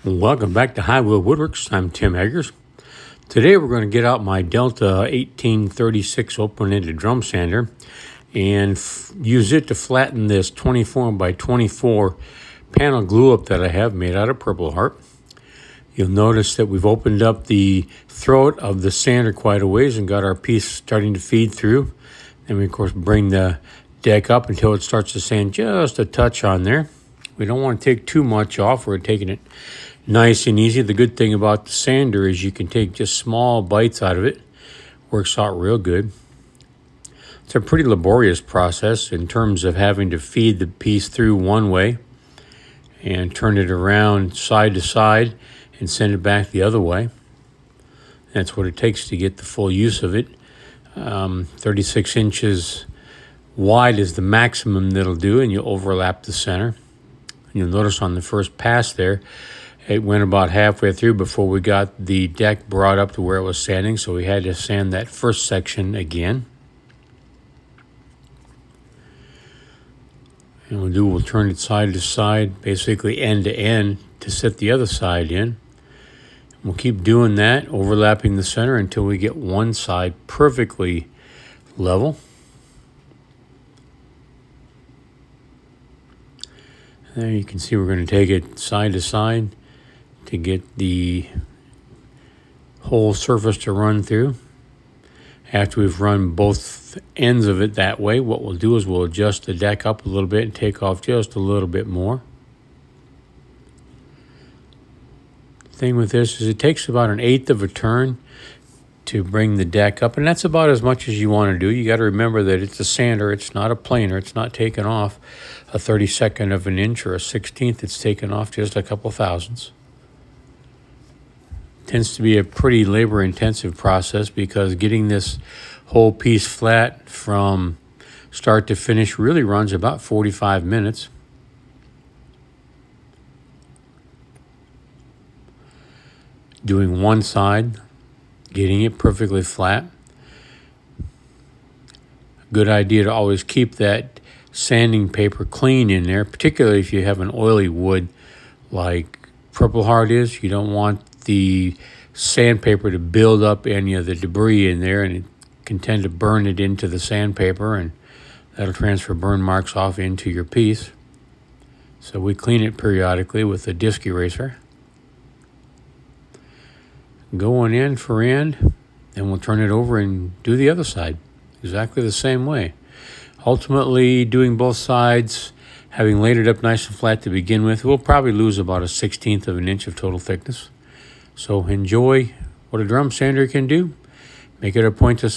Welcome back to High Wheel Woodworks. I'm Tim Eggers. Today we're going to get out my Delta 1836 open-ended drum sander and use it to flatten this 24 by 24 panel glue up that I have made out of Purple Heart. You'll notice that we've opened up the throat of the sander quite a ways and got our piece starting to feed through. And we of course bring the deck up until it starts to sand just a touch on there. We don't want to take too much off. We're taking it nice and easy. The good thing about the sander is you can take just small bites out of it. Works out real good. It's a pretty laborious process in terms of having to feed the piece through one way and turn it around side to side and send it back the other way. That's what it takes to get the full use of it. 36 inches wide is the maximum that'll do, and you'll overlap the center. You'll notice on the first pass there, it went about halfway through before we got the deck brought up to where it was sanding, so we had to sand that first section again. And we'll turn it side to side, basically end to end, to set the other side in. We'll keep doing that, overlapping the center until we get one side perfectly level. There you can see we're going to take it side to side to get the whole surface to run through. After we've run both ends of it that way, what we'll do is we'll adjust the deck up a little bit and take off just a little bit more. The thing with this is it takes about 1/8 of a turn to bring the deck up, and that's about as much as you want to do. You got to remember that it's a sander, it's not a planer, it's not taken off a 32nd of an inch or a 1/16th, it's taken off just a couple thousandths. Tends to be a pretty labor intensive process because getting this whole piece flat from start to finish really runs about 45 minutes. Doing one side, getting it perfectly flat. Good idea to always keep that sanding paper clean in there, particularly if you have an oily wood like Purple Heart is. You don't want the sandpaper to build up any of the debris in there, and it can tend to burn it into the sandpaper, and that'll transfer burn marks off into your piece. So we clean it periodically with a disc eraser. Going in for end, and we'll turn it over and do the other side exactly the same way. Ultimately, doing both sides, having laid it up nice and flat to begin with, we'll probably lose about a 1/16th of an inch of total thickness. So enjoy what a drum sander can do. Make it a point to